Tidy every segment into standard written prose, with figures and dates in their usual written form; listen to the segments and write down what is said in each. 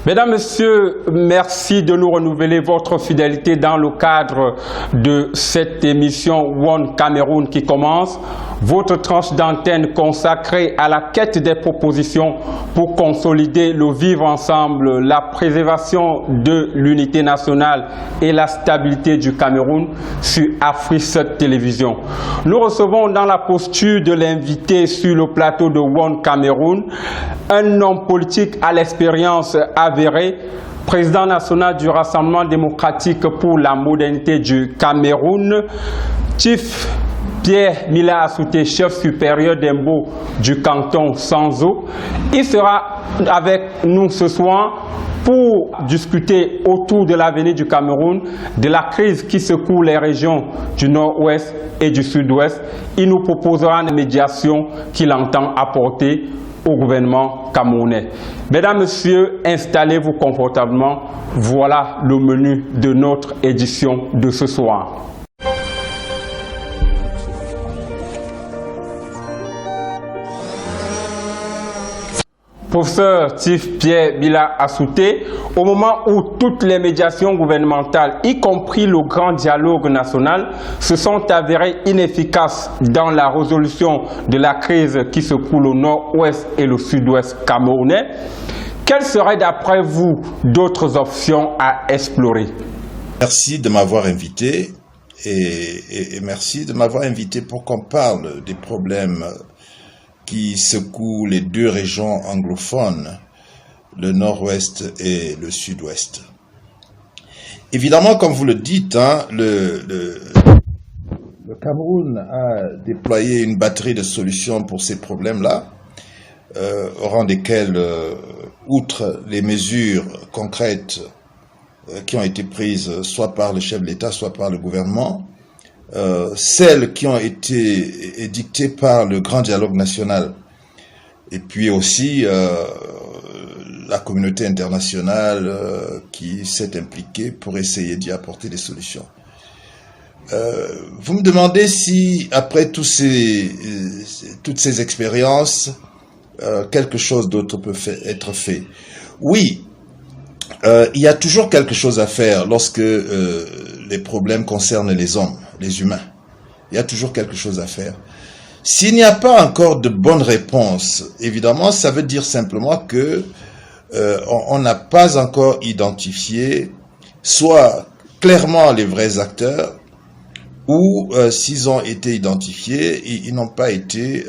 Mesdames, Messieurs, merci de nous renouveler votre fidélité dans le cadre de cette émission One Cameroun qui commence. Votre tranche d'antenne consacrée à la quête des propositions pour consolider le vivre ensemble, la préservation de l'unité nationale et la stabilité du Cameroun sur Afrique 7 Télévision. Nous recevons dans la posture de l'invité sur le plateau de One Cameroun un homme politique à l'expérience avérée, président national du Rassemblement démocratique pour la modernité du Cameroun, Chief Pierre Mila Assouté, chef supérieur d'impôt du canton Sanzo. Il sera avec nous ce soir pour discuter autour de l'avenir du Cameroun, de la crise qui secoue les régions du nord-ouest et du sud-ouest. Il nous proposera une médiation qu'il entend apporter au gouvernement camerounais. Mesdames, Messieurs, installez-vous confortablement. Voilà le menu de notre édition de ce soir. Professeur Chief Pierre Mila Assouté, au moment où toutes les médiations gouvernementales, y compris le grand dialogue national, se sont avérées inefficaces dans la résolution de la crise qui secoue le nord-ouest et le sud-ouest camerounais, quelles seraient d'après vous d'autres options à explorer? Merci de m'avoir invité et merci de m'avoir invité pour qu'on parle des problèmes qui secouent les deux régions anglophones, le nord-ouest et le sud-ouest. Évidemment, comme vous le dites, le Cameroun a déployé une batterie de solutions pour ces problèmes-là, au rang desquels, outre les mesures concrètes qui ont été prises soit par le chef de l'État, soit par le gouvernement, celles qui ont été édictées par le grand dialogue national et puis aussi la communauté internationale qui s'est impliquée pour essayer d'y apporter des solutions. Vous me demandez si, après toutes ces expériences, quelque chose d'autre peut être fait. Oui, il y a toujours quelque chose à faire lorsque les problèmes concernent les hommes, les humains. Il y a toujours quelque chose à faire. S'il n'y a pas encore de bonnes réponses, évidemment, ça veut dire simplement que on n'a pas encore identifié soit clairement les vrais acteurs, ou s'ils ont été identifiés, ils n'ont pas été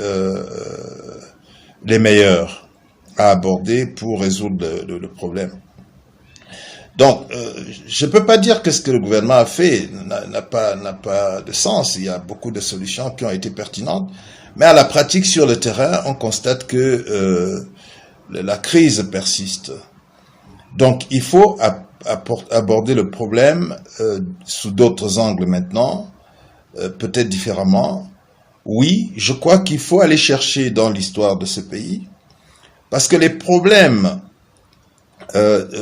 les meilleurs à aborder pour résoudre le problème. Donc, je ne peux pas dire que ce que le gouvernement a fait n'a pas de sens. Il y a beaucoup de solutions qui ont été pertinentes. Mais à la pratique, sur le terrain, on constate que la crise persiste. Donc, il faut aborder le problème sous d'autres angles maintenant, peut-être différemment. Oui, je crois qu'il faut aller chercher dans l'histoire de ce pays, parce que les problèmes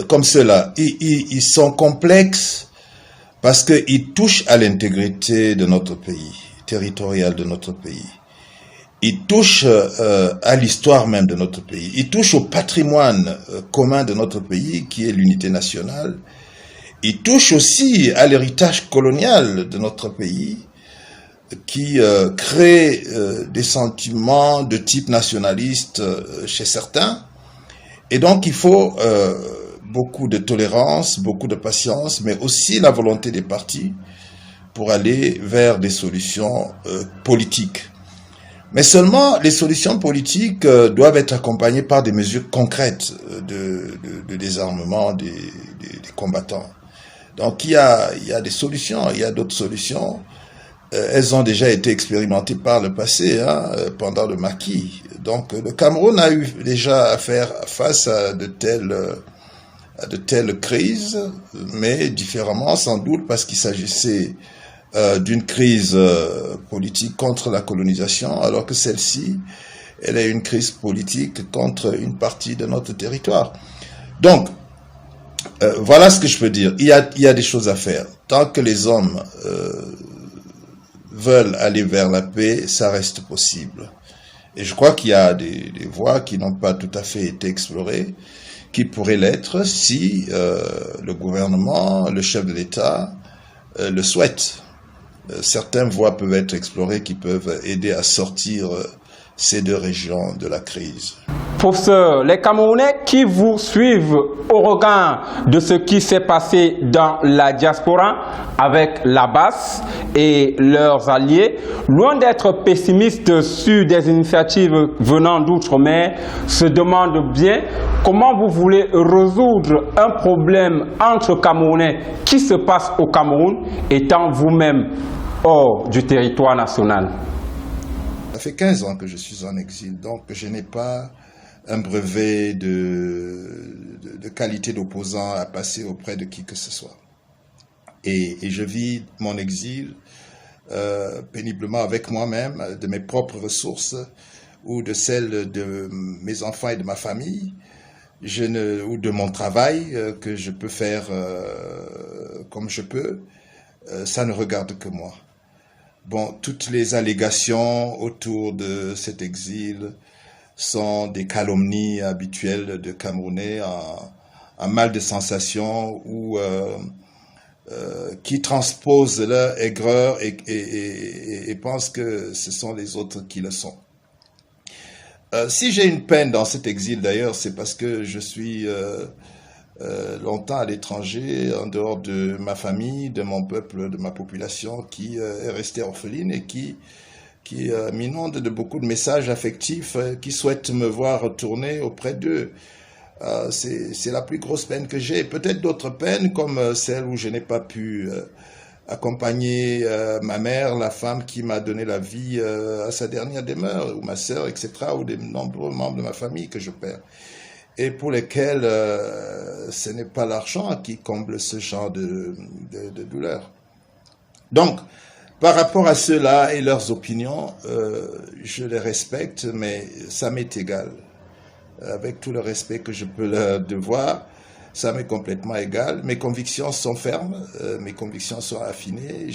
comme ceux-là, ils sont complexes parce qu'ils touchent à l'intégrité de notre pays, territoriale de notre pays. Ils touchent à l'histoire même de notre pays. Ils touchent au patrimoine commun de notre pays, qui est l'unité nationale. Ils touchent aussi à l'héritage colonial de notre pays, qui crée des sentiments de type nationaliste chez certains. Et donc, il faut beaucoup de tolérance, beaucoup de patience, mais aussi la volonté des partis pour aller vers des solutions politiques. Mais seulement, les solutions politiques doivent être accompagnées par des mesures concrètes de désarmement des combattants. Donc, il y a des solutions, il y a d'autres solutions. Elles ont déjà été expérimentées par le passé, pendant le maquis. Donc, le Cameroun a eu déjà à faire face à de telles crises, mais différemment, sans doute, parce qu'il s'agissait d'une crise politique contre la colonisation, alors que celle-ci, elle est une crise politique contre une partie de notre territoire. Donc, voilà ce que je peux dire. Il y a des choses à faire. Tant que les hommes veulent aller vers la paix, ça reste possible. Et je crois qu'il y a des voies qui n'ont pas tout à fait été explorées, qui pourrait l'être si le gouvernement, le chef de l'État le souhaite. Certaines voies peuvent être explorées qui peuvent aider à sortir ces deux régions de la crise. Professeur, les Camerounais qui vous suivent au regard de ce qui s'est passé dans la diaspora avec l'Abbas et leurs alliés, loin d'être pessimistes sur des initiatives venant d'outre-mer, se demandent bien comment vous voulez résoudre un problème entre Camerounais qui se passe au Cameroun étant vous-même hors du territoire national. Ça fait 15 ans que je suis en exil, donc je n'ai pas un brevet de qualité d'opposant à passer auprès de qui que ce soit. Et je vis mon exil péniblement avec moi-même, de mes propres ressources ou de celles de mes enfants et de ma famille, ou de mon travail que je peux faire comme je peux. Ça ne regarde que moi. Bon, toutes les allégations autour de cet exil sont des calomnies habituelles de Camerounais en mal de sensations ou qui transposent leur aigreur et pensent que ce sont les autres qui le sont. Si j'ai une peine dans cet exil d'ailleurs, c'est parce que je suis longtemps à l'étranger, en dehors de ma famille, de mon peuple, de ma population qui est restée orpheline et qui m'inonde de beaucoup de messages affectifs, qui souhaitent me voir retourner auprès d'eux. C'est la plus grosse peine que j'ai. Peut-être d'autres peines comme celle où je n'ai pas pu accompagner ma mère, la femme qui m'a donné la vie à sa dernière demeure, ou ma sœur, etc., ou des nombreux membres de ma famille que je perds. Et pour lesquels ce n'est pas l'argent qui comble ce genre de douleur. Donc, par rapport à ceux-là et leurs opinions, je les respecte, mais ça m'est égal. Avec tout le respect que je peux leur devoir, ça m'est complètement égal. Mes convictions sont fermes, mes convictions sont affinées.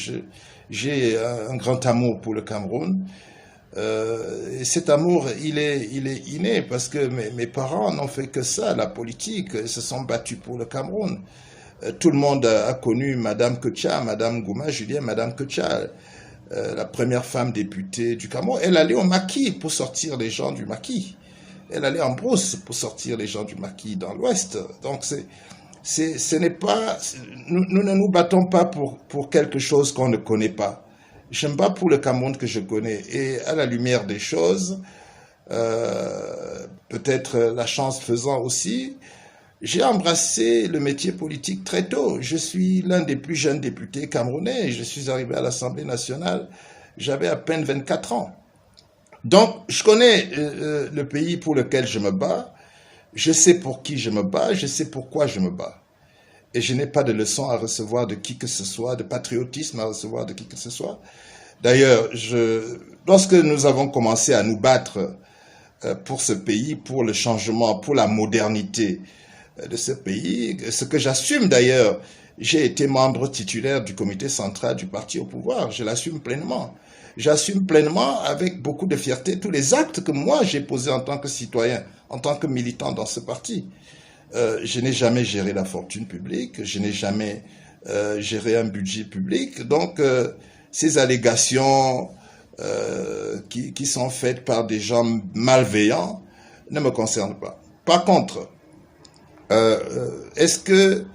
J'ai un grand amour pour le Cameroun. Et cet amour, il est inné parce que mes parents n'ont fait que ça, la politique. Ils se sont battus pour le Cameroun. Tout le monde a connu Madame Kocha, Madame Gouma Julien, Madame Kocha, la première femme députée du Cameroun. Elle allait au maquis pour sortir les gens du maquis. Elle allait en brousse pour sortir les gens du maquis dans l'Ouest. Donc ce n'est pas, nous ne nous battons pas pour quelque chose qu'on ne connaît pas. Je me bats pour le Cameroun que je connais. Et à la lumière des choses, peut-être la chance faisant aussi, j'ai embrassé le métier politique très tôt. Je suis l'un des plus jeunes députés camerounais. Je suis arrivé à l'Assemblée nationale, j'avais à peine 24 ans. Donc, je connais le pays pour lequel je me bats. Je sais pour qui je me bats, je sais pourquoi je me bats. Et je n'ai pas de leçons à recevoir de qui que ce soit, de patriotisme à recevoir de qui que ce soit. D'ailleurs, lorsque nous avons commencé à nous battre pour ce pays, pour le changement, pour la modernité de ce pays, ce que j'assume d'ailleurs, j'ai été membre titulaire du comité central du parti au pouvoir, je l'assume pleinement. J'assume pleinement avec beaucoup de fierté tous les actes que moi j'ai posés en tant que citoyen, en tant que militant dans ce parti. Je n'ai jamais géré la fortune publique, je n'ai jamais géré un budget public. Donc, ces allégations qui sont faites par des gens malveillants ne me concernent pas. Par contre, est-ce que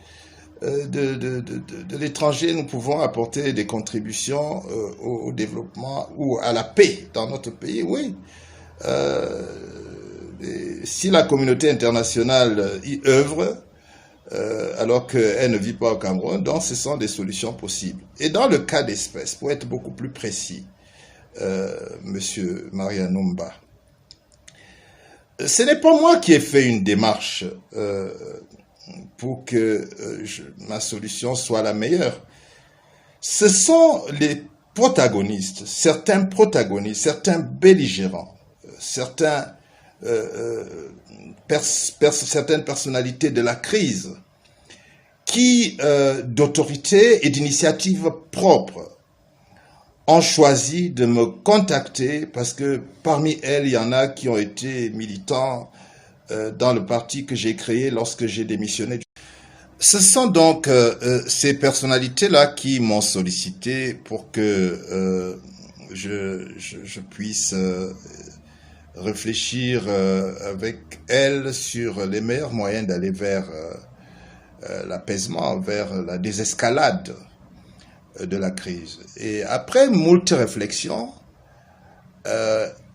de l'étranger, nous pouvons apporter des contributions au développement ou à la paix dans notre pays? Oui. Si la communauté internationale y œuvre, alors qu'elle ne vit pas au Cameroun, donc ce sont des solutions possibles. Et dans le cas d'espèce, pour être beaucoup plus précis, Monsieur Marianoumba, ce n'est pas moi qui ai fait une démarche pour que ma solution soit la meilleure. Ce sont les protagonistes, certains belligérants, certaines personnalités de la crise qui, d'autorité et d'initiative propre, ont choisi de me contacter parce que parmi elles, il y en a qui ont été militants dans le parti que j'ai créé lorsque j'ai démissionné. Ce sont donc ces personnalités-là qui m'ont sollicité pour que je puisse réfléchir avec elles sur les meilleurs moyens d'aller vers l'apaisement, vers la désescalade de la crise. Et après moult réflexions,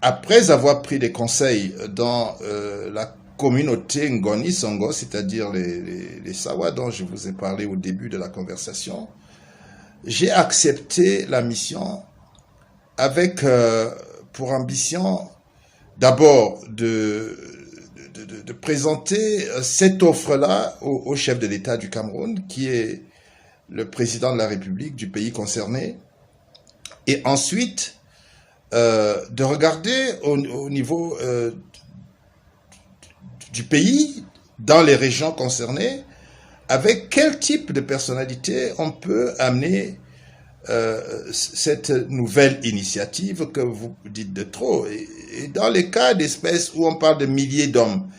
après avoir pris des conseils dans la communauté Ngoni Songo, c'est-à-dire les Sawa dont je vous ai parlé au début de la conversation, j'ai accepté la mission avec pour ambition d'abord de présenter cette offre-là au chef de l'État du Cameroun, qui est le président de la République du pays concerné, et ensuite de regarder au niveau du pays, dans les régions concernées, avec quel type de personnalité on peut amener cette nouvelle initiative que vous dites de trop. Et dans les cas d'espèces où on parle de milliers d'hommes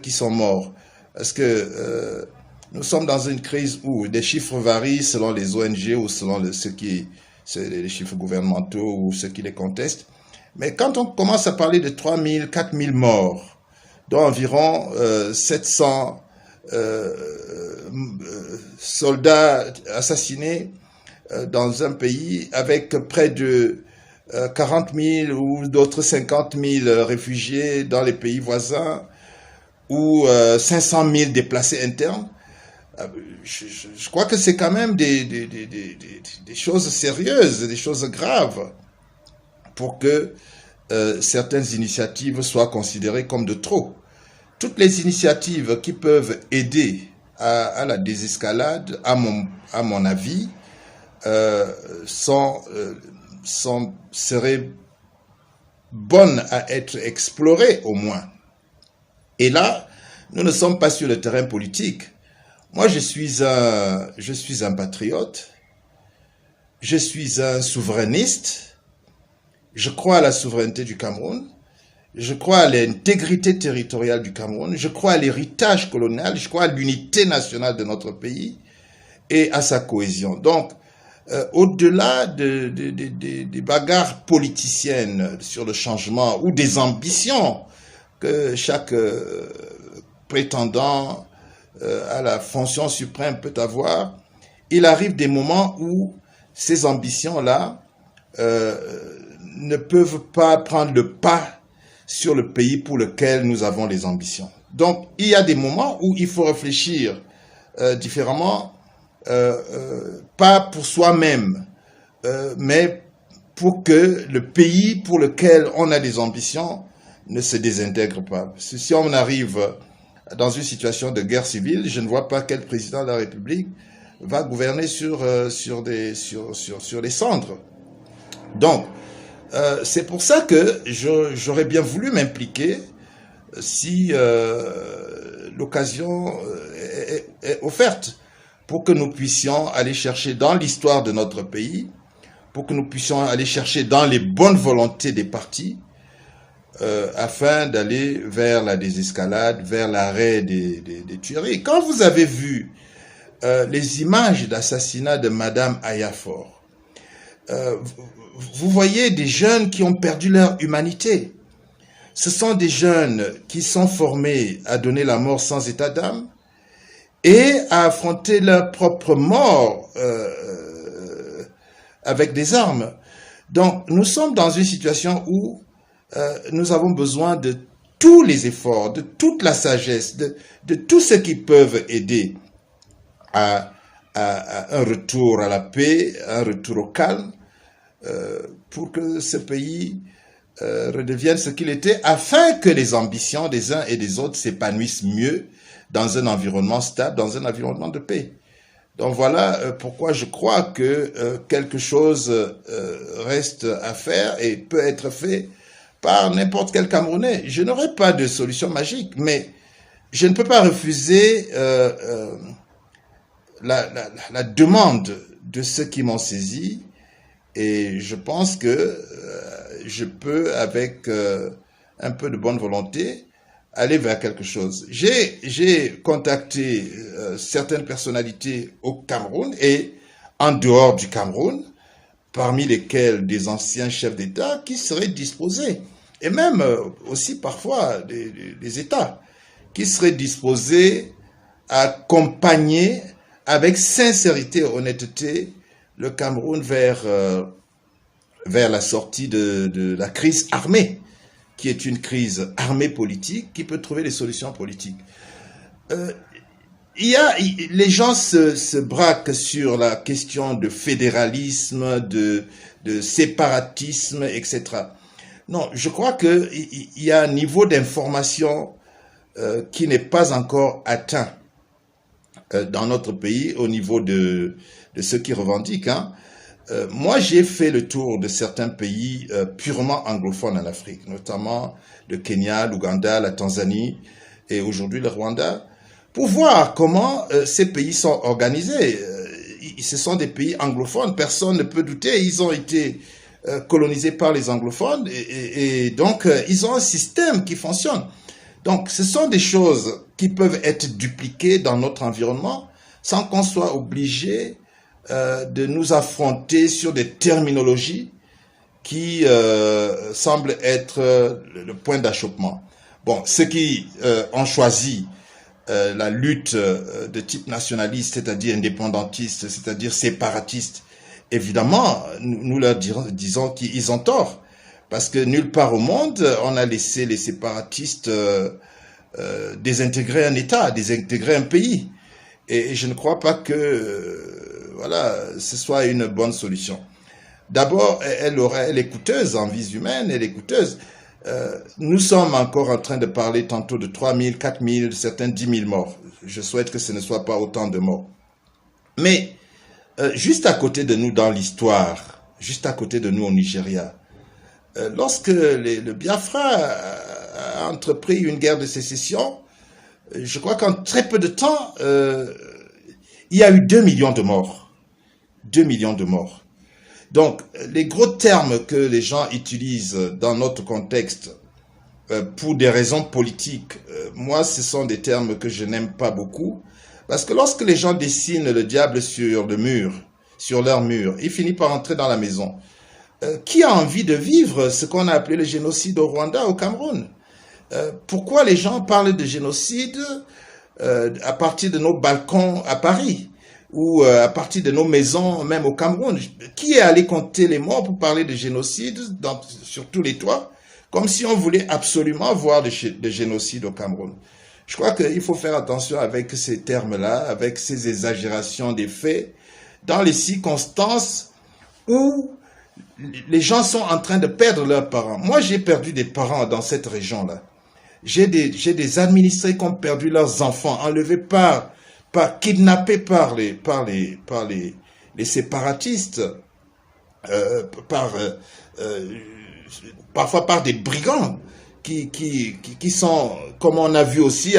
qui sont morts, parce que nous sommes dans une crise où des chiffres varient selon les ONG ou selon les chiffres gouvernementaux ou ceux qui les contestent. Mais quand on commence à parler de 3000, 4000 morts, dont environ 700 soldats assassinés dans un pays, avec près de 40 000 ou d'autres 50 000 réfugiés dans les pays voisins, ou 500 000 déplacés internes, je crois que c'est quand même des choses sérieuses, des choses graves, pour que certaines initiatives soient considérées comme de trop. Toutes les initiatives qui peuvent aider à la désescalade, à mon avis, seraient bonnes à être explorées au moins. Et là, nous ne sommes pas sur le terrain politique. Moi, je suis un patriote, je suis un souverainiste, je crois à la souveraineté du Cameroun, je crois à l'intégrité territoriale du Cameroun, je crois à l'héritage colonial, je crois à l'unité nationale de notre pays et à sa cohésion. Donc, au-delà des bagarres politiciennes sur le changement ou des ambitions que chaque prétendant à la fonction suprême peut avoir, il arrive des moments où ces ambitions-là ne peuvent pas prendre le pas sur le pays pour lequel nous avons les ambitions. Donc, il y a des moments où il faut réfléchir différemment, pas pour soi-même, mais pour que le pays pour lequel on a des ambitions ne se désintègre pas. Si on arrive dans une situation de guerre civile, je ne vois pas quel président de la République va gouverner sur les cendres. Donc, c'est pour ça que j'aurais bien voulu m'impliquer si l'occasion est offerte, pour que nous puissions aller chercher dans l'histoire de notre pays, pour que nous puissions aller chercher dans les bonnes volontés des partis, afin d'aller vers la désescalade, vers l'arrêt des tueries. Quand vous avez vu les images d'assassinat de Madame Ayafor, vous voyez des jeunes qui ont perdu leur humanité. Ce sont des jeunes qui sont formés à donner la mort sans état d'âme et à affronter leur propre mort avec des armes. Donc, nous sommes dans une situation où nous avons besoin de tous les efforts, de toute la sagesse, de tout ce qui peuvent aider à un retour à la paix, un retour au calme, pour que ce pays redevienne ce qu'il était, afin que les ambitions des uns et des autres s'épanouissent mieux dans un environnement stable, dans un environnement de paix. Donc voilà pourquoi je crois que quelque chose reste à faire et peut être fait par n'importe quel Camerounais. Je n'aurai pas de solution magique, mais je ne peux pas refuser la demande de ceux qui m'ont saisi, et je pense que je peux, avec un peu de bonne volonté, aller vers quelque chose. J'ai contacté certaines personnalités au Cameroun et en dehors du Cameroun, parmi lesquels des anciens chefs d'État qui seraient disposés, et même aussi parfois des États, qui seraient disposés à accompagner avec sincérité et honnêteté le Cameroun vers la sortie de la crise armée, qui est une crise armée politique, qui peut trouver des solutions politiques. Les gens se braquent sur la question de fédéralisme, de séparatisme, etc. Non, je crois qu'il y a un niveau d'information qui n'est pas encore atteint dans notre pays au niveau de ceux qui revendiquent. Moi, j'ai fait le tour de certains pays purement anglophones en Afrique, notamment le Kenya, l'Ouganda, la Tanzanie et aujourd'hui le Rwanda, pour voir comment ces pays sont organisés. Ce sont des pays anglophones, personne ne peut douter, ils ont été colonisés par les anglophones et donc ils ont un système qui fonctionne. Donc ce sont des choses qui peuvent être dupliquées dans notre environnement sans qu'on soit obligé de nous affronter sur des terminologies qui semblent être le point d'achoppement. Bon, ceux qui ont choisi la lutte de type nationaliste, c'est-à-dire indépendantiste, c'est-à-dire séparatiste, évidemment, nous leur disons qu'ils ont tort. Parce que nulle part au monde, on a laissé les séparatistes désintégrer un État, désintégrer un pays. Et je ne crois pas que voilà, ce soit une bonne solution. D'abord, elle est coûteuse en vies humaines, elle est coûteuse. Nous sommes encore en train de parler tantôt de 3 000, 4 000, certains 10 000 morts. Je souhaite que ce ne soit pas autant de morts. Mais juste à côté de nous dans l'histoire, juste à côté de nous au Nigeria, lorsque le Biafra a entrepris une guerre de sécession, je crois qu'en très peu de temps, il y a eu 2 millions de morts. 2 millions de morts. Donc, les gros termes que les gens utilisent dans notre contexte pour des raisons politiques, moi, ce sont des termes que je n'aime pas beaucoup. Parce que lorsque les gens dessinent le diable sur le mur, sur leur mur, il finit par entrer dans la maison. Qui a envie de vivre ce qu'on a appelé le génocide au Rwanda, au Cameroun? Pourquoi les gens parlent de génocide à partir de nos balcons à Paris ou à partir de nos maisons, même au Cameroun? Qui est allé compter les morts pour parler de génocide sur tous les toits, comme si on voulait absolument voir de génocide au Cameroun? Je crois qu'il faut faire attention avec ces termes-là, avec ces exagérations des faits, dans les circonstances où les gens sont en train de perdre leurs parents. Moi, j'ai perdu des parents dans cette région-là. J'ai des administrés qui ont perdu leurs enfants, enlevés kidnappés par les séparatistes, parfois par des brigands qui sont, comme on a vu aussi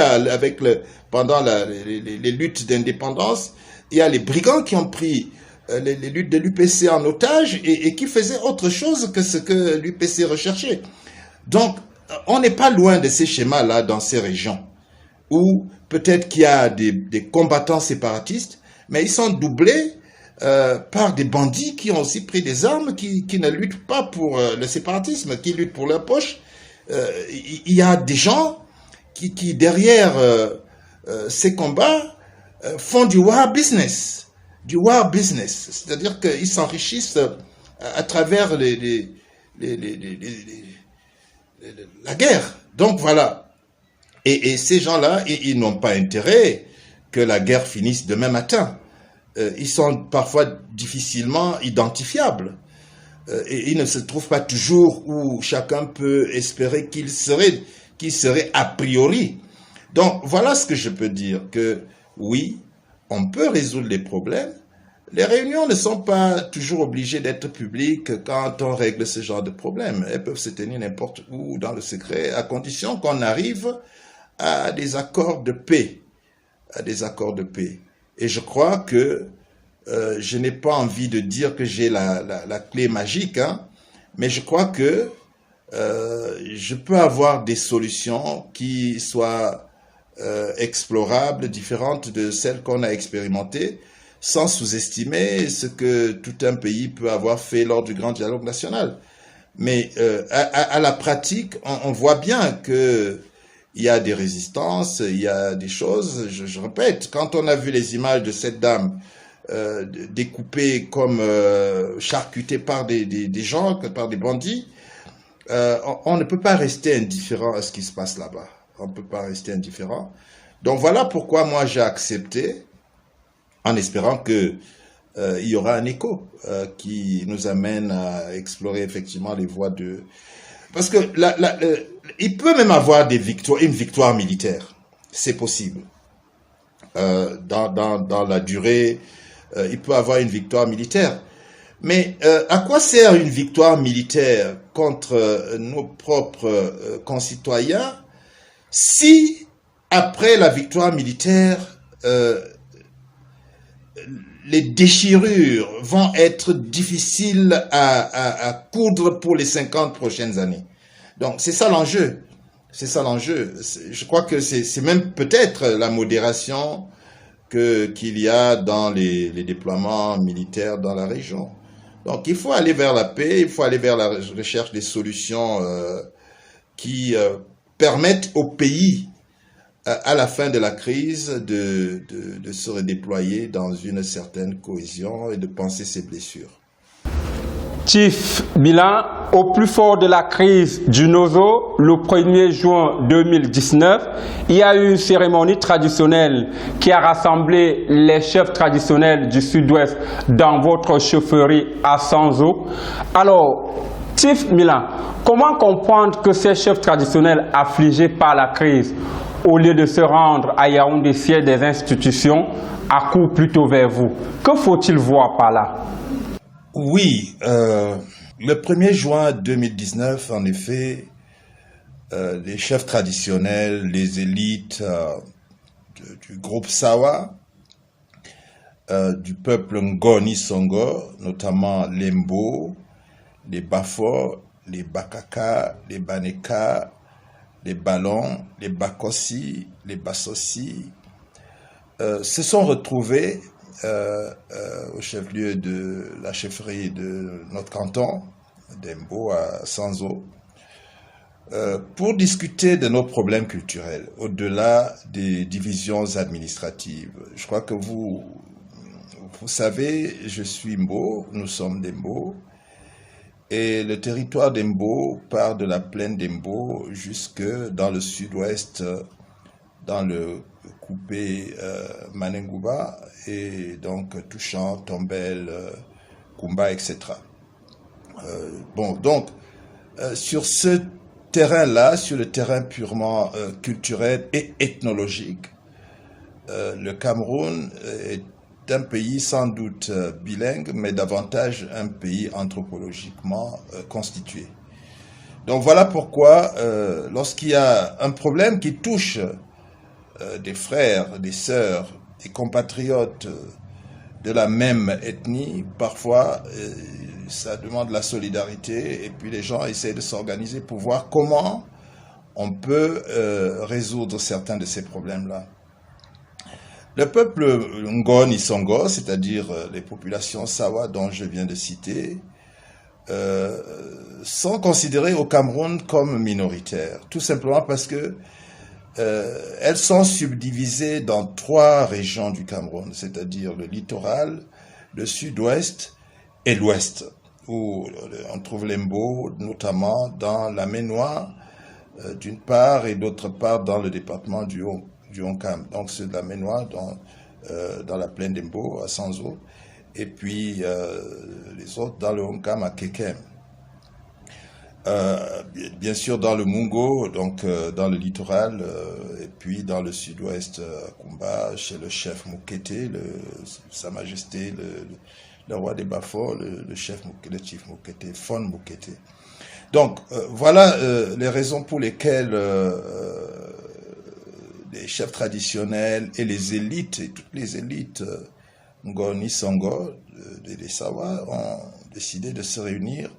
pendant les luttes d'indépendance, il y a les brigands qui ont pris les luttes de l'UPC en otage et qui faisaient autre chose que ce que l'UPC recherchait. Donc, on n'est pas loin de ces schémas-là dans ces régions où peut-être qu'il y a des combattants séparatistes, mais ils sont doublés par des bandits qui ont aussi pris des armes, qui ne luttent pas pour le séparatisme, qui luttent pour leur poche. Il y a des gens qui derrière ces combats, font du war business. Du war business, c'est-à-dire qu'ils s'enrichissent à travers la guerre. Donc voilà. Et ces gens-là, ils n'ont pas intérêt que la guerre finisse demain matin. Ils sont parfois difficilement identifiables. Et ils ne se trouvent pas toujours où chacun peut espérer qu'il serait a priori. Donc voilà ce que je peux dire, que oui, on peut résoudre les problèmes. Les réunions ne sont pas toujours obligées d'être publiques quand on règle ce genre de problèmes. Elles peuvent se tenir n'importe où dans le secret, à condition qu'on arrive à des accords de paix. À des accords de paix. Et je crois que je n'ai pas envie de dire que j'ai la clé magique, mais je crois que je peux avoir des solutions qui soient explorables, différentes de celles qu'on a expérimentées, sans sous-estimer ce que tout un pays peut avoir fait lors du grand dialogue national. Mais à la pratique, on voit bien que il y a des résistances, il y a des choses. Je répète, quand on a vu les images de cette dame découpée comme charcutée par des gens, par des bandits, on ne peut pas rester indifférent à ce qui se passe là-bas. On ne peut pas rester indifférent. Donc voilà pourquoi moi j'ai accepté, en espérant que il y aura un écho qui nous amène à explorer effectivement les voies de... Parce que il peut même avoir une victoire militaire. C'est possible. Dans la durée, il peut avoir une victoire militaire. Mais à quoi sert une victoire militaire contre nos propres concitoyens si, après la victoire militaire, les déchirures vont être difficiles à coudre pour les 50 prochaines années. Donc, c'est ça l'enjeu. C'est ça l'enjeu. Je crois que c'est même peut-être la modération qu'il y a dans les déploiements militaires dans la région. Donc, il faut aller vers la paix, il faut aller vers la recherche des solutions qui permettent au pays, à la fin de la crise, de se redéployer dans une certaine cohésion et de penser ses blessures. Chief Bilan, au plus fort de la crise du Nozo, le 1er juin 2019, il y a eu une cérémonie traditionnelle qui a rassemblé les chefs traditionnels du Sud-Ouest dans votre chefferie à Sanzo. Alors, Chief Bilan, comment comprendre que ces chefs traditionnels affligés par la crise, au lieu de se rendre à Yaoundé, siège des institutions, accourent plutôt vers vous? Que faut-il voir par là? Oui, le 1er juin 2019, en effet, les chefs traditionnels, les élites du groupe Sawa, du peuple Ngoni Songo, notamment les Mbo, les Bafo, les Bakaka, les Baneka, les Ballons, les Bakossi, les Basossi, se sont retrouvés au chef-lieu de la chefferie de notre canton, d'Embo à Sanzo, pour discuter de nos problèmes culturels, au-delà des divisions administratives. Je crois que vous savez, je suis Mbo, nous sommes d'Embo, et le territoire d'Embo part de la plaine d'Embo jusque dans le sud-ouest, dans le coupé Manengouba, et donc touchant Tombel, Kumba, etc. Donc, sur ce terrain-là, sur le terrain purement culturel et ethnologique, le Cameroun est un pays sans doute bilingue, mais davantage un pays anthropologiquement constitué. Donc voilà pourquoi, lorsqu'il y a un problème qui touche des frères, des sœurs, des compatriotes de la même ethnie, parfois ça demande la solidarité et puis les gens essaient de s'organiser pour voir comment on peut résoudre certains de ces problèmes-là. Le peuple Ngoni Songo, c'est-à-dire les populations Sawa dont je viens de citer, sont considérées au Cameroun comme minoritaires, tout simplement parce que elles sont subdivisées dans 3 régions du Cameroun, c'est-à-dire le littoral, le sud-ouest et l'ouest, où on trouve les Mbo, notamment dans la Ménois, d'une part, et d'autre part dans le département du Honkam. Donc c'est de la Ménois dans la plaine d'Embo, à Sanzo, et puis les autres dans le Honkam, à Kekem. Bien sûr dans le Mungo, donc dans le littoral, et puis dans le sud-ouest, à Kumba, chez le chef Moukete, Sa Majesté, le roi des Bafo, le chief Moukete, Fon Moukete. Donc voilà les raisons pour lesquelles les chefs traditionnels et les élites, et toutes les élites Ngoni Songo, des Sawa, ont décidé de se réunir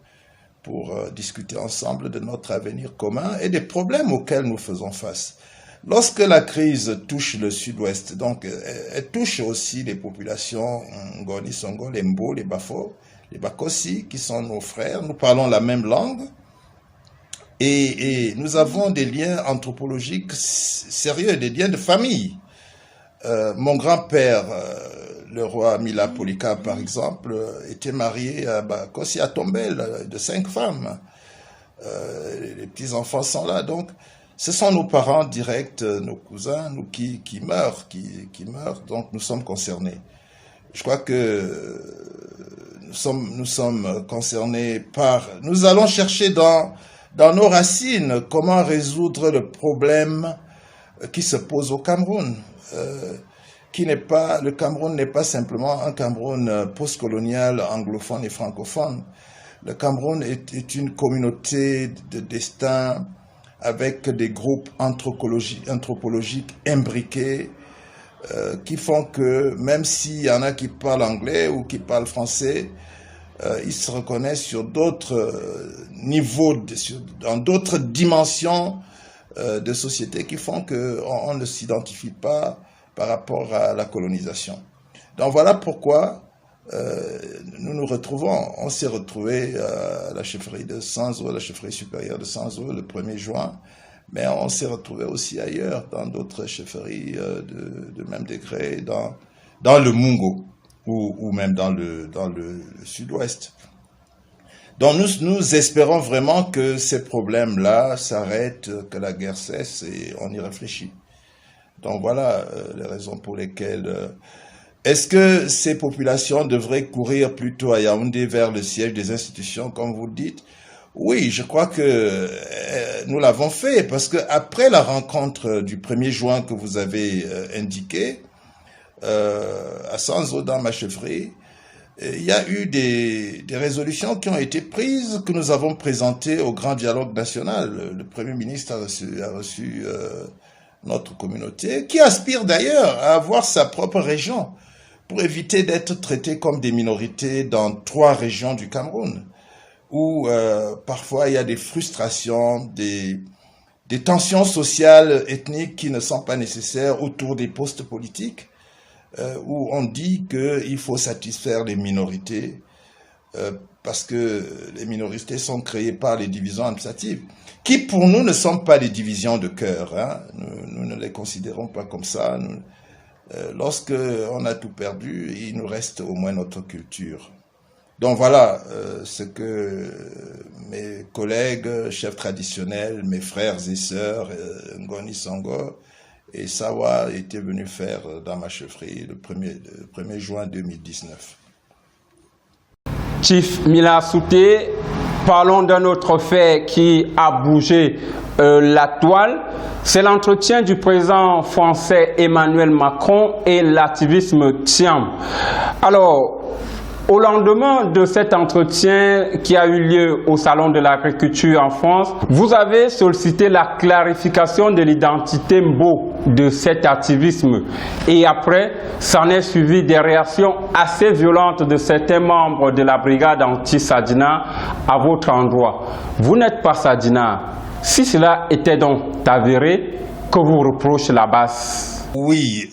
pour discuter ensemble de notre avenir commun et des problèmes auxquels nous faisons face. Lorsque la crise touche le sud-ouest, donc elle touche aussi les populations Ngoni, Songo, les Mbo, les Bafo, les Bakossi, qui sont nos frères. Nous parlons la même langue et nous avons des liens anthropologiques sérieux, des liens de famille. Mon grand-père, le roi Mila Polika, par exemple, était marié à Bakossi à Tombel, de 5 femmes. Les petits-enfants sont là, donc ce sont nos parents directs, nos cousins, nous qui meurent, qui meurent, donc nous sommes concernés. Je crois que nous sommes concernés par... Nous allons chercher dans nos racines comment résoudre le problème qui se pose au Cameroun. Le Cameroun n'est pas simplement un Cameroun postcolonial anglophone et francophone. Le Cameroun est une communauté de destin avec des groupes anthropologiques imbriqués qui font que même s'il y en a qui parlent anglais ou qui parlent français, ils se reconnaissent sur d'autres niveaux, dans d'autres dimensions de société qui font qu'on ne s'identifie pas par rapport à la colonisation. Donc voilà pourquoi nous nous retrouvons. On s'est retrouvés à la chefferie de Sanzo, la chefferie supérieure de Sanzo le 1er juin, mais on s'est retrouvés aussi ailleurs, dans d'autres chefferies de même degré, dans le Mungo ou même dans le sud-ouest. Donc nous espérons vraiment que ces problèmes-là s'arrêtent, que la guerre cesse et on y réfléchit. Donc voilà les raisons pour lesquelles... Est-ce que ces populations devraient courir plutôt à Yaoundé vers le siège des institutions, comme vous le dites? Oui, je crois que nous l'avons fait, parce que après la rencontre du 1er juin que vous avez indiqué, à Sanzo dans ma chefferie, il y a eu des résolutions qui ont été prises, que nous avons présentées au Grand Dialogue National. Le Premier ministre a reçu notre communauté, qui aspire d'ailleurs à avoir sa propre région, pour éviter d'être traités comme des minorités dans 3 régions du Cameroun, où parfois il y a des frustrations, des tensions sociales, ethniques qui ne sont pas nécessaires autour des postes politiques, où on dit qu'il faut satisfaire les minorités, parce que les minorités sont créées par les divisions administratives, qui pour nous ne sont pas des divisions de cœur, hein. Nous ne les considérons pas comme ça. Lorsque on a tout perdu, il nous reste au moins notre culture. Donc voilà ce que mes collègues, chefs traditionnels, mes frères et sœurs, Ngoni Songo et Sawa étaient venus faire dans ma chefferie le 1er juin 2019. Chief Mila Souté, parlons d'un autre fait qui a bougé la toile. C'est l'entretien du président français Emmanuel Macron et l'activisme Thiam. Alors, au lendemain de cet entretien qui a eu lieu au Salon de l'Agriculture en France, vous avez sollicité la clarification de l'identité Mbo de cet activisme. Et après, s'en est suivi des réactions assez violentes de certains membres de la brigade anti-Sadina à votre endroit. Vous n'êtes pas Sadina. Si cela était donc avéré, que vous reproche la base? Oui,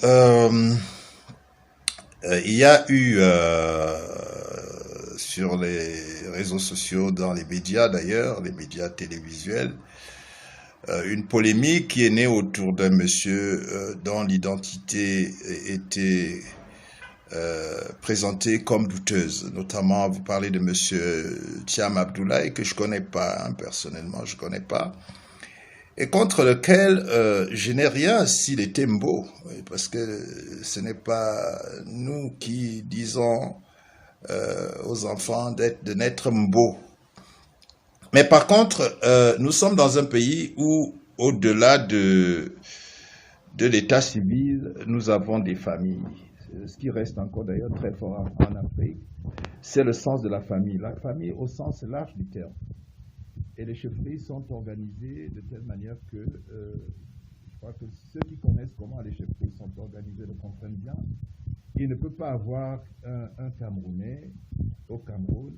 il y a eu sur les réseaux sociaux, dans les médias d'ailleurs, les médias télévisuels, une polémique qui est née autour d'un monsieur dont l'identité était présentée comme douteuse. Notamment, vous parlez de monsieur Thiam Abdoulaye, que je connais pas, hein, personnellement, je connais pas, et contre lequel je n'ai rien s'il était Mbo, parce que ce n'est pas nous qui disons aux enfants de naître Mbo. Mais par contre, nous sommes dans un pays où, au-delà de l'état civil, nous avons des familles. Ce qui reste encore d'ailleurs très fort en Afrique, c'est le sens de la famille. La famille au sens large du terme. Et les chefferies sont organisées de telle manière que je crois que ceux qui connaissent comment les chefferies sont organisées le comprennent bien. Il ne peut pas avoir un Camerounais au Cameroun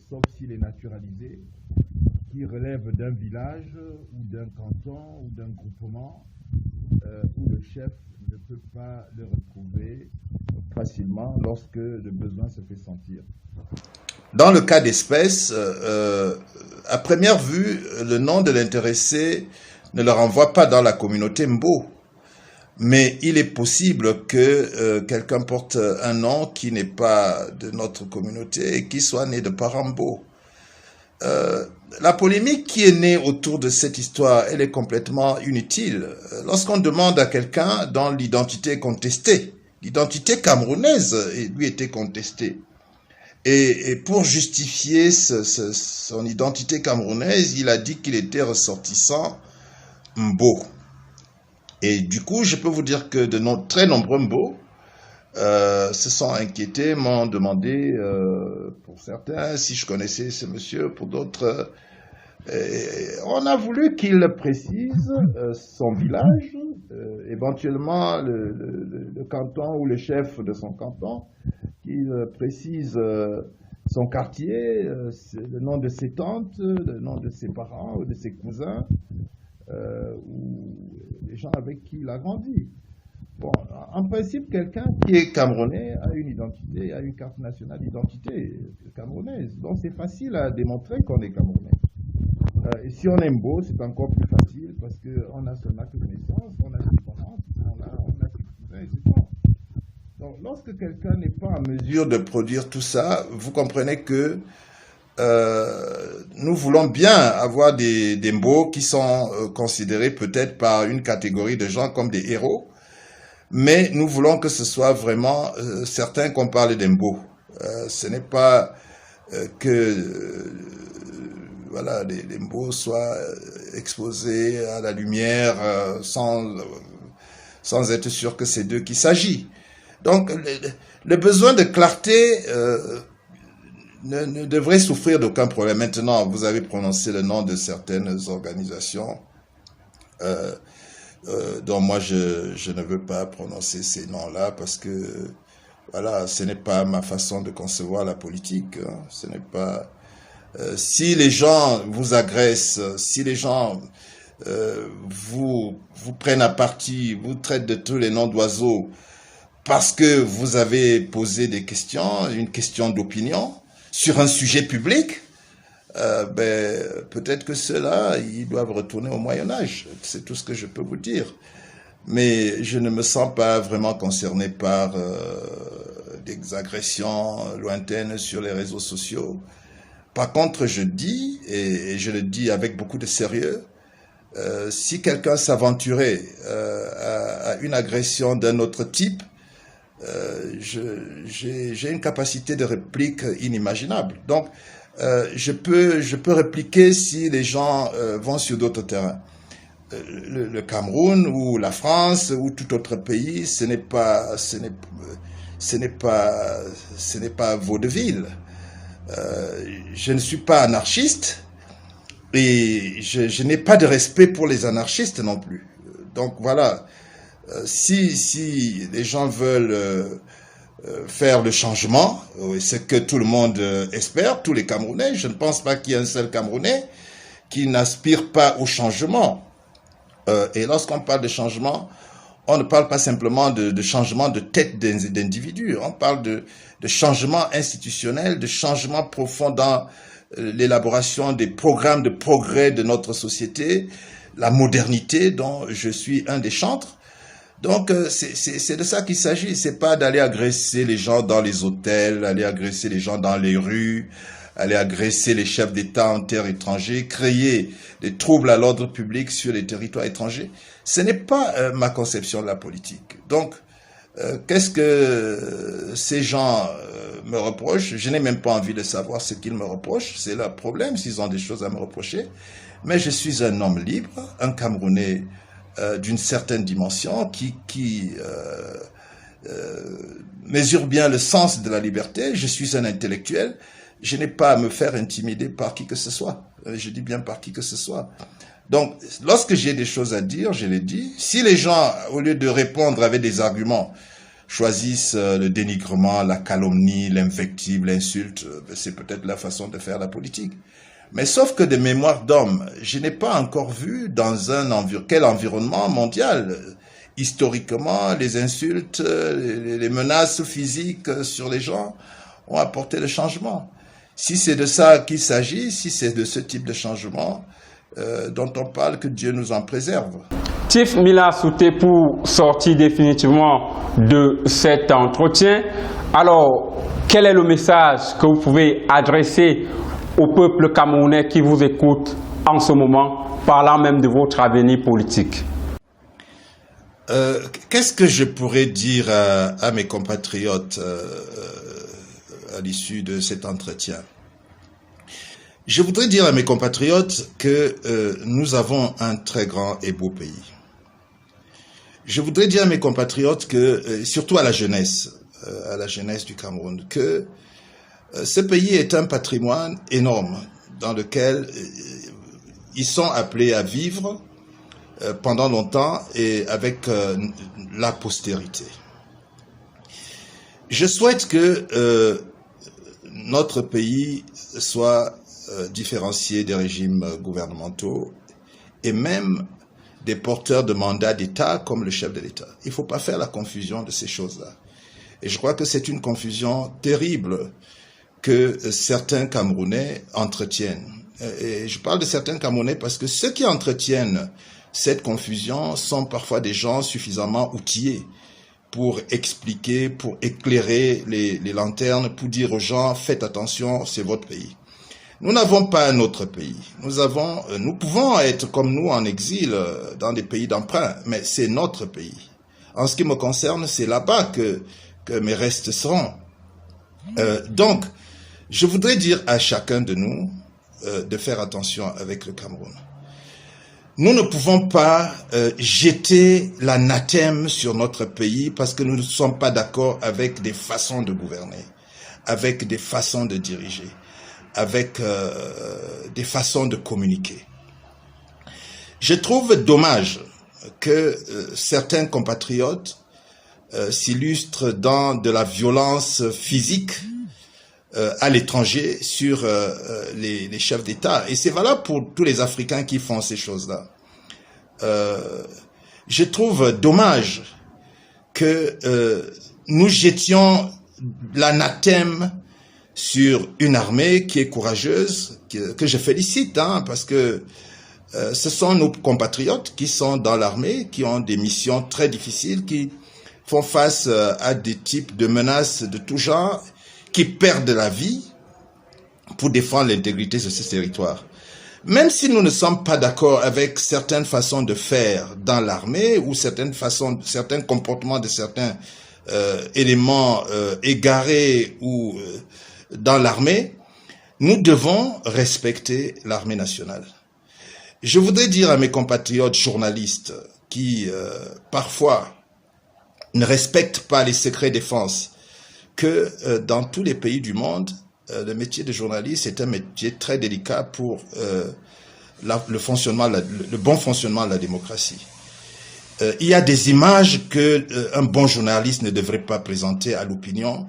sauf s'il est naturalisé, qui relève d'un village ou d'un canton ou d'un groupement où le chef ne peut pas le retrouver facilement lorsque le besoin se fait sentir. Dans le cas d'espèce, à première vue, le nom de l'intéressé ne le renvoie pas dans la communauté Mbo. Mais il est possible que quelqu'un porte un nom qui n'est pas de notre communauté et qui soit né de parents Mbo. La polémique qui est née autour de cette histoire, elle est complètement inutile. Lorsqu'on demande à quelqu'un dont l'identité est contestée, l'identité camerounaise lui était contestée, et pour justifier son identité camerounaise, il a dit qu'il était ressortissant Mbo. Et du coup, je peux vous dire que très nombreux Mbo se sont inquiétés, m'ont demandé, pour certains, si je connaissais ce monsieur, pour d'autres, on a voulu qu'il précise son village, éventuellement le canton ou le chef de son canton, qu'il précise son quartier, le nom de ses tantes, le nom de ses parents ou de ses cousins, ou les gens avec qui il a grandi. Bon, en principe, quelqu'un qui est camerounais a une identité, a une carte nationale d'identité camerounaise. Donc c'est facile à démontrer qu'on est camerounais. Et si on est Mbo, c'est encore plus facile parce qu'on a son acte de naissance, on a ses parents, on a ses cousins, etc. Donc lorsque quelqu'un n'est pas en mesure de produire tout ça, vous comprenez que nous voulons bien avoir des Mbo qui sont considérés peut-être par une catégorie de gens comme des héros, mais nous voulons que ce soit vraiment certain qu'on parle des Mbo. Ce n'est pas que voilà, les Mbo soient exposés à la lumière sans être sûr que c'est d'eux qu'il s'agit. Donc le besoin de clarté ne devrait souffrir d'aucun problème. Maintenant, vous avez prononcé le nom de certaines organisations dont moi je ne veux pas prononcer ces noms-là parce que voilà, ce n'est pas ma façon de concevoir la politique. Hein. Ce n'est pas si les gens vous agressent, si les gens vous prennent à partie, vous traitent de tous les noms d'oiseaux parce que vous avez posé des questions, une question d'opinion sur un sujet public, peut-être que ceux-là, ils doivent retourner au Moyen-Âge. C'est tout ce que je peux vous dire. Mais je ne me sens pas vraiment concerné par des agressions lointaines sur les réseaux sociaux. Par contre, je dis, et je le dis avec beaucoup de sérieux, si quelqu'un s'aventurait à une agression d'un autre type, j'ai une capacité de réplique inimaginable. Donc, je peux répliquer si les gens vont sur d'autres terrains. Le Cameroun ou la France ou tout autre pays, ce n'est pas vaudeville. Je ne suis pas anarchiste et je n'ai pas de respect pour les anarchistes non plus. Donc voilà, si les gens veulent faire le changement, ce que tout le monde espère, tous les Camerounais, je ne pense pas qu'il y ait un seul Camerounais qui n'aspire pas au changement. Et lorsqu'on parle de changement, on ne parle pas simplement de changement de tête d'individus, on parle de changement institutionnel, de changement profond dans l'élaboration des programmes de progrès de notre société, la modernité dont je suis un des chantres. Donc c'est de ça qu'il s'agit, c'est pas d'aller agresser les gens dans les hôtels, aller agresser les gens dans les rues, aller agresser les chefs d'État en terre étrangère, créer des troubles à l'ordre public sur les territoires étrangers. Ce n'est pas ma conception de la politique. Donc, qu'est-ce que ces gens me reprochent? Je n'ai même pas envie de savoir ce qu'ils me reprochent. C'est leur problème s'ils ont des choses à me reprocher. Mais je suis un homme libre, un Camerounais d'une certaine dimension qui mesure bien le sens de la liberté. Je suis un intellectuel. Je n'ai pas à me faire intimider par qui que ce soit. Je dis bien par qui que ce soit. Donc, lorsque j'ai des choses à dire, je les dis. Si les gens, au lieu de répondre avec des arguments, choisissent le dénigrement, la calomnie, l'invective, l'insulte. C'est peut-être la façon de faire la politique. Mais sauf que de mémoire d'homme, je n'ai pas encore vu dans quel environnement mondial, historiquement, les insultes, les menaces physiques sur les gens ont apporté le changement. Si c'est de ça qu'il s'agit, si c'est de ce type de changement dont on parle, que Dieu nous en préserve. Tif Mila Souté, pour sortir définitivement de cet entretien, alors quel est le message que vous pouvez adresser au peuple camerounais qui vous écoute en ce moment, parlant même de votre avenir politique? Qu'est-ce que je pourrais dire à mes compatriotes à l'issue de cet entretien? Je voudrais dire à mes compatriotes que nous avons un très grand et beau pays. Je voudrais dire à mes compatriotes que, surtout à la jeunesse du Cameroun, que ce pays est un patrimoine énorme dans lequel ils sont appelés à vivre pendant longtemps et avec la postérité. Je souhaite que notre pays soit différencié des régimes gouvernementaux et même des porteurs de mandats d'État comme le chef de l'État. Il ne faut pas faire la confusion de ces choses-là. Et je crois que c'est une confusion terrible que certains Camerounais entretiennent. Et je parle de certains Camerounais parce que ceux qui entretiennent cette confusion sont parfois des gens suffisamment outillés pour expliquer, pour éclairer les lanternes, pour dire aux gens, faites attention, c'est votre pays. Nous n'avons pas un autre pays. Nous pouvons être comme nous en exil dans des pays d'emprunt, mais c'est notre pays. En ce qui me concerne, c'est là-bas que mes restes seront. Donc, je voudrais dire à chacun de nous de faire attention avec le Cameroun. Nous ne pouvons pas jeter l'anathème sur notre pays parce que nous ne sommes pas d'accord avec des façons de gouverner, avec des façons de diriger, avec des façons de communiquer. Je trouve dommage que certains compatriotes s'illustrent dans de la violence physique à l'étranger sur les chefs d'État. Et c'est valable pour tous les Africains qui font ces choses-là. Je trouve dommage que nous jetions l'anathème sur une armée qui est courageuse, que je félicite, parce que ce sont nos compatriotes qui sont dans l'armée, qui ont des missions très difficiles, qui font face à des types de menaces de tout genre, qui perdent la vie pour défendre l'intégrité de ce territoire. Même si nous ne sommes pas d'accord avec certaines façons de faire dans l'armée ou certains comportements de certains éléments égarés ou dans l'armée, nous devons respecter l'armée nationale. Je voudrais dire à mes compatriotes journalistes qui parfois ne respectent pas les secrets défense que dans tous les pays du monde, le métier de journaliste est un métier très délicat pour le bon fonctionnement de la démocratie. Il y a des images que un bon journaliste ne devrait pas présenter à l'opinion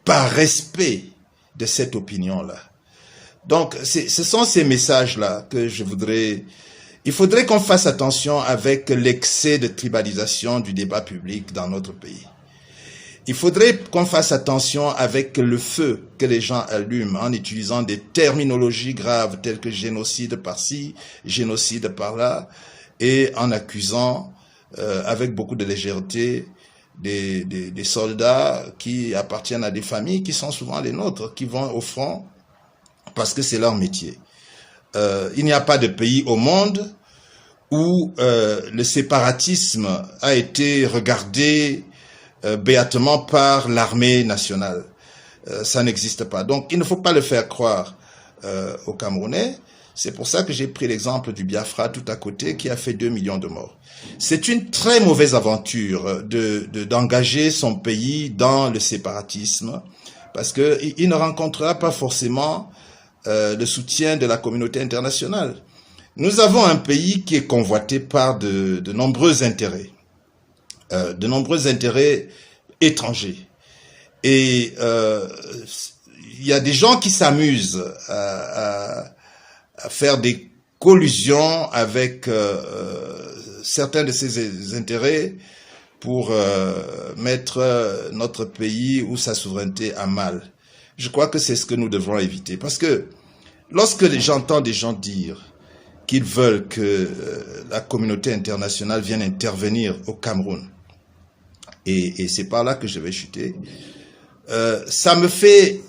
par respect de cette opinion-là. Donc, ce sont ces messages-là que je voudrais... Il faudrait qu'on fasse attention avec l'excès de tribalisation du débat public dans notre pays. Il faudrait qu'on fasse attention avec le feu que les gens allument en utilisant des terminologies graves telles que génocide par-ci, génocide par-là, et en accusant avec beaucoup de légèreté des soldats qui appartiennent à des familles qui sont souvent les nôtres, qui vont au front parce que c'est leur métier. Il n'y a pas de pays au monde où le séparatisme a été regardé béatement par l'armée nationale. Ça n'existe pas. Donc, il ne faut pas le faire croire aux Camerounais. C'est pour ça que j'ai pris l'exemple du Biafra tout à côté qui a fait 2 millions de morts. C'est une très mauvaise aventure d'engager son pays dans le séparatisme parce qu'il ne rencontrera pas forcément le soutien de la communauté internationale. Nous avons un pays qui est convoité par de nombreux intérêts. de nombreux intérêts étrangers. Et il y a des gens qui s'amusent à faire des collusions avec certains de ces intérêts pour mettre notre pays ou sa souveraineté à mal. Je crois que c'est ce que nous devrons éviter. Parce que lorsque j'entends des gens dire qu'ils veulent que la communauté internationale vienne intervenir au Cameroun, et c'est par là que je vais chuter, ça me fait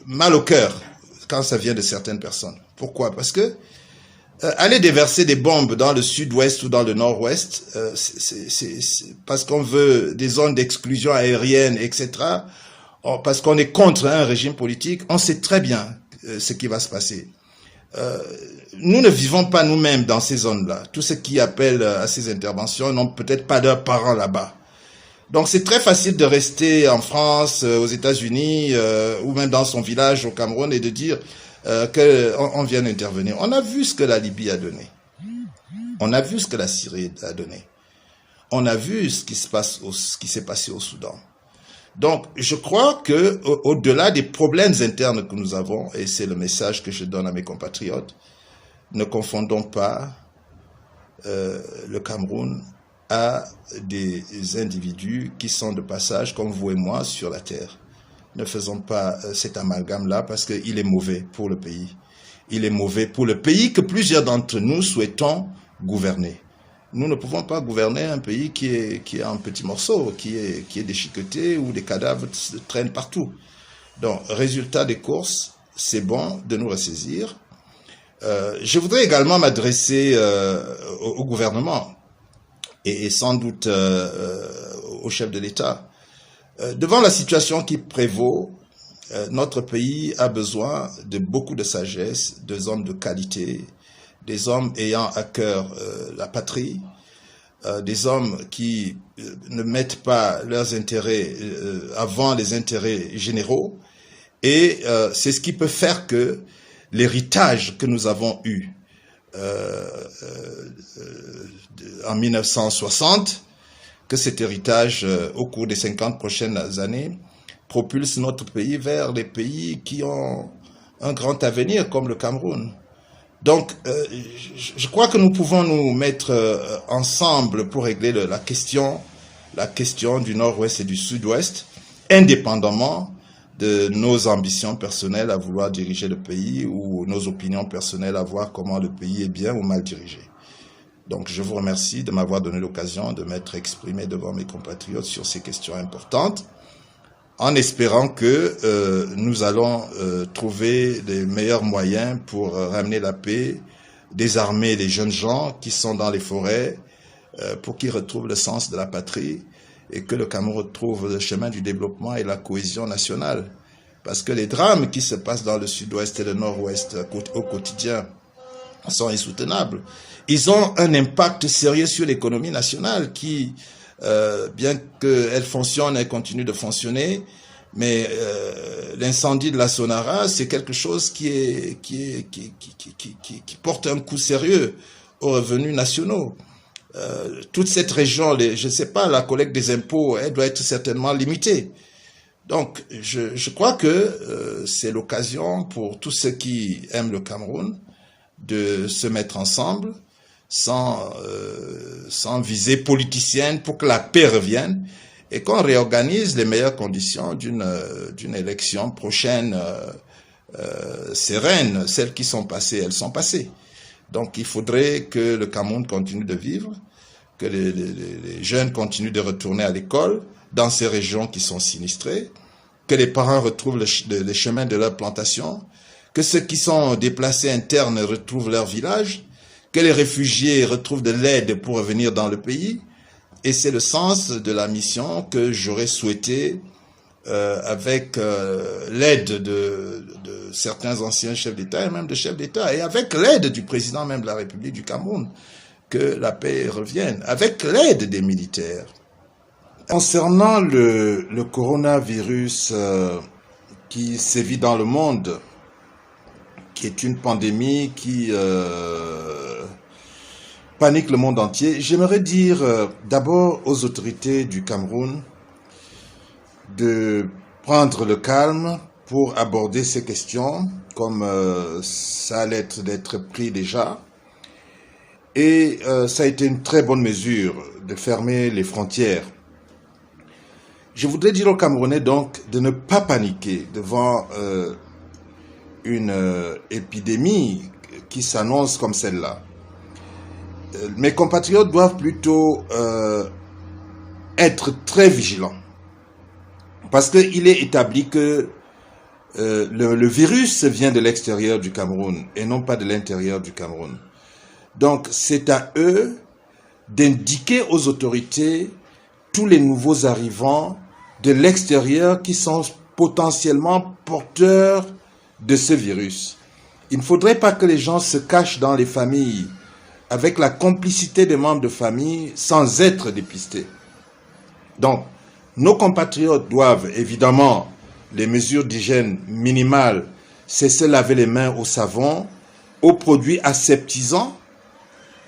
mal au cœur quand ça vient de certaines personnes. Pourquoi? Parce que aller déverser des bombes dans le sud-ouest ou dans le nord-ouest, c'est parce qu'on veut des zones d'exclusion aérienne, etc., parce qu'on est contre un régime politique, on sait très bien ce qui va se passer. Nous ne vivons pas nous-mêmes dans ces zones-là. Tous ceux qui appellent à ces interventions n'ont peut-être pas leurs parents là-bas. Donc c'est très facile de rester en France, aux États-Unis, ou même dans son village au Cameroun et de dire qu'on vient d'intervenir. On a vu ce que la Libye a donné. On a vu ce que la Syrie a donné. On a vu ce qui s'est passé au Soudan. Donc je crois que au-delà des problèmes internes que nous avons, et c'est le message que je donne à mes compatriotes, ne confondons pas le Cameroun à des individus qui sont de passage, comme vous et moi, sur la terre. Ne faisons pas cet amalgame-là parce qu'il est mauvais pour le pays. Il est mauvais pour le pays que plusieurs d'entre nous souhaitons gouverner. Nous ne pouvons pas gouverner un pays qui est en petits morceaux, qui est déchiqueté, où des cadavres traînent partout. Donc, résultat des courses, c'est bon de nous ressaisir. Je voudrais également m'adresser au gouvernement et sans doute au chef de l'État. Devant la situation qui prévaut, notre pays a besoin de beaucoup de sagesse, des hommes de qualité, des hommes ayant à cœur la patrie, des hommes qui ne mettent pas leurs intérêts avant les intérêts généraux. Et c'est ce qui peut faire que l'héritage que nous avons eu en 1960, que cet héritage, au cours des 50 prochaines années, propulse notre pays vers les pays qui ont un grand avenir, comme le Cameroun. Donc, je crois que nous pouvons nous mettre ensemble pour régler la question du nord-ouest et du sud-ouest, indépendamment de nos ambitions personnelles à vouloir diriger le pays ou nos opinions personnelles à voir comment le pays est bien ou mal dirigé. Donc, je vous remercie de m'avoir donné l'occasion de m'être exprimé devant mes compatriotes sur ces questions importantes, en espérant que nous allons trouver les meilleurs moyens pour ramener la paix, désarmer les jeunes gens qui sont dans les forêts, pour qu'ils retrouvent le sens de la patrie et que le Cameroun retrouve le chemin du développement et la cohésion nationale. Parce que les drames qui se passent dans le sud-ouest et le nord-ouest au quotidien sont insoutenables. Ils ont un impact sérieux sur l'économie nationale qui, bien qu'elle fonctionne, elle continue de fonctionner, mais l'incendie de la Sonara, c'est quelque chose qui porte un coup sérieux aux revenus nationaux. Toute cette région, je ne sais pas, la collecte des impôts, elle doit être certainement limitée. Donc, je crois que c'est l'occasion pour tous ceux qui aiment le Cameroun de se mettre ensemble, sans visée politicienne, pour que la paix revienne et qu'on réorganise les meilleures conditions d'une élection prochaine sereine. Celles qui sont passées, elles sont passées. Donc il faudrait que le Cameroun continue de vivre, que les jeunes continuent de retourner à l'école dans ces régions qui sont sinistrées, que les parents retrouvent les chemins de leur plantation, que ceux qui sont déplacés internes retrouvent leur village, que les réfugiés retrouvent de l'aide pour revenir dans le pays. Et c'est le sens de la mission que j'aurais souhaité, avec l'aide de certains anciens chefs d'État et même de chefs d'État, et avec l'aide du président même de la République du Cameroun, que la paix revienne, avec l'aide des militaires. Concernant le coronavirus qui sévit dans le monde, qui est une pandémie qui panique le monde entier. J'aimerais dire d'abord aux autorités du Cameroun de prendre le calme pour aborder ces questions, comme ça allait d'être pris déjà. Et ça a été une très bonne mesure de fermer les frontières. Je voudrais dire aux Camerounais donc de ne pas paniquer devant une épidémie qui s'annonce comme celle-là. Mes compatriotes doivent plutôt être très vigilants. Parce qu'il est établi que le virus vient de l'extérieur du Cameroun et non pas de l'intérieur du Cameroun. Donc c'est à eux d'indiquer aux autorités tous les nouveaux arrivants de l'extérieur qui sont potentiellement porteurs de ce virus. Il ne faudrait pas que les gens se cachent dans les familles avec la complicité des membres de famille sans être dépistés. Donc, nos compatriotes doivent évidemment, les mesures d'hygiène minimales, c'est se laver les mains au savon, aux produits aseptisants,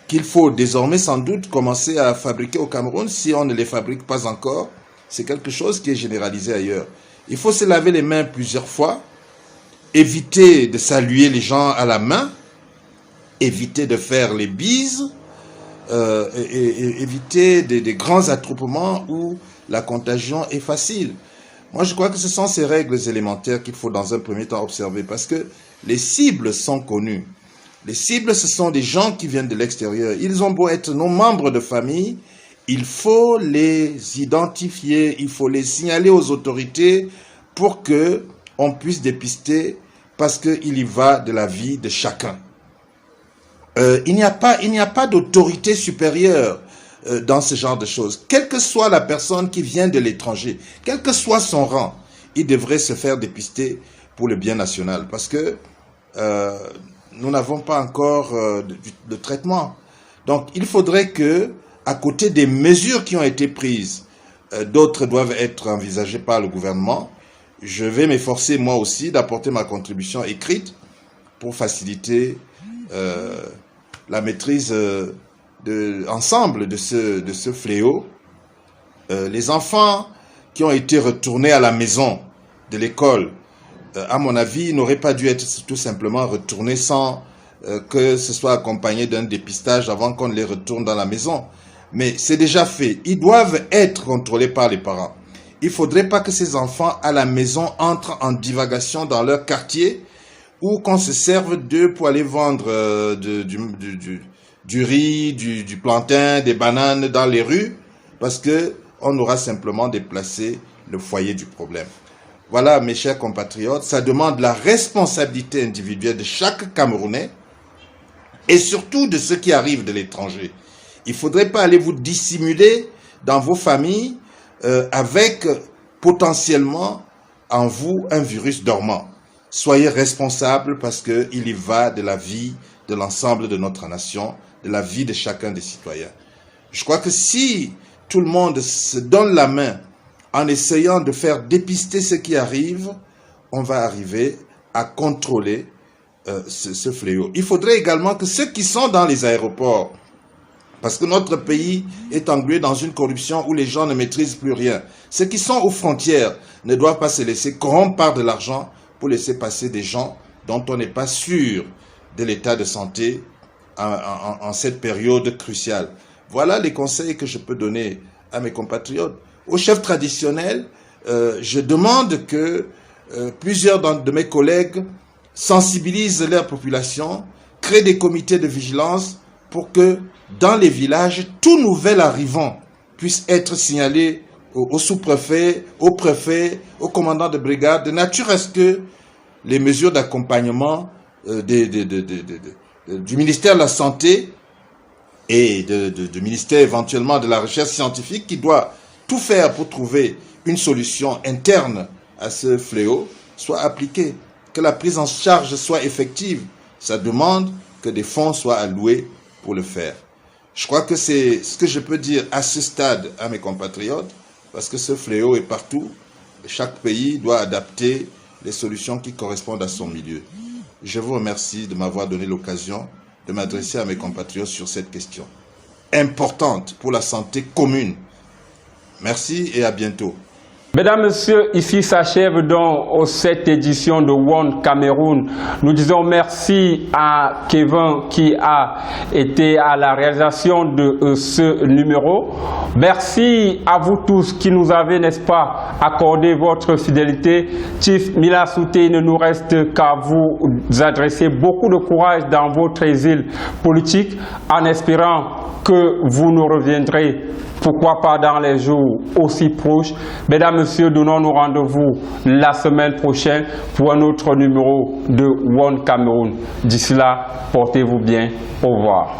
qu'il faut désormais sans doute commencer à fabriquer au Cameroun si on ne les fabrique pas encore. C'est quelque chose qui est généralisé ailleurs. Il faut se laver les mains plusieurs fois, éviter de saluer les gens à la main, éviter de faire les bises, et éviter des grands attroupements où la contagion est facile. Moi, je crois que ce sont ces règles élémentaires qu'il faut dans un premier temps observer parce que les cibles sont connues. Les cibles, ce sont des gens qui viennent de l'extérieur. Ils ont beau être nos membres de famille, il faut les identifier, il faut les signaler aux autorités pour que on puisse dépister parce qu'il y va de la vie de chacun. Il n'y a pas d'autorité supérieure dans ce genre de choses. Quelle que soit la personne qui vient de l'étranger, quel que soit son rang, il devrait se faire dépister pour le bien national parce que nous n'avons pas encore de traitement. Donc il faudrait que, à côté des mesures qui ont été prises, d'autres doivent être envisagées par le gouvernement. Je vais m'efforcer moi aussi d'apporter ma contribution écrite pour faciliter la maîtrise ensemble de ce fléau. Les enfants qui ont été retournés à la maison de l'école, à mon avis, n'auraient pas dû être tout simplement retournés sans que ce soit accompagné d'un dépistage avant qu'on les retourne dans la maison. Mais c'est déjà fait. Ils doivent être contrôlés par les parents. Il ne faudrait pas que ces enfants à la maison entrent en divagation dans leur quartier ou qu'on se serve d'eux pour aller vendre du riz, du plantain, des bananes dans les rues parce qu'on aura simplement déplacé le foyer du problème. Voilà, mes chers compatriotes, ça demande la responsabilité individuelle de chaque Camerounais et surtout de ceux qui arrivent de l'étranger. Il ne faudrait pas aller vous dissimuler dans vos familles avec potentiellement en vous un virus dormant. Soyez responsables parce qu'il y va de la vie de l'ensemble de notre nation, de la vie de chacun des citoyens. Je crois que si tout le monde se donne la main en essayant de faire dépister ce qui arrive, on va arriver à contrôler ce fléau. Il faudrait également que ceux qui sont dans les aéroports, parce que notre pays est englué dans une corruption où les gens ne maîtrisent plus rien. Ceux qui sont aux frontières ne doivent pas se laisser corrompre par de l'argent pour laisser passer des gens dont on n'est pas sûr de l'état de santé en cette période cruciale. Voilà les conseils que je peux donner à mes compatriotes. Aux chefs traditionnels, je demande que plusieurs de mes collègues sensibilisent leur population, créent des comités de vigilance pour que dans les villages, tout nouvel arrivant puisse être signalé au sous-préfet, au préfet, au commandant de brigade, de nature à ce que les mesures d'accompagnement du ministère de la Santé et du ministère éventuellement de la Recherche scientifique qui doit tout faire pour trouver une solution interne à ce fléau soient appliquées, que la prise en charge soit effective. Ça demande que des fonds soient alloués pour le faire. Je crois que c'est ce que je peux dire à ce stade à mes compatriotes, parce que ce fléau est partout. Chaque pays doit adapter les solutions qui correspondent à son milieu. Je vous remercie de m'avoir donné l'occasion de m'adresser à mes compatriotes sur cette question. importante pour la santé commune. Merci et à bientôt. Mesdames, Messieurs, ici s'achève donc cette édition de One Cameroun. Nous disons merci à Kevin qui a été à la réalisation de ce numéro. Merci à vous tous qui nous avez, n'est-ce pas, accordé votre fidélité. Chief Mila Souté, il ne nous reste qu'à vous adresser beaucoup de courage dans votre exil politique en espérant que vous nous reviendrez, pourquoi pas dans les jours aussi proches. Mesdames, Messieurs, donnons-nous rendez-vous la semaine prochaine pour un autre numéro de One Cameroun. D'ici là, portez-vous bien. Au revoir.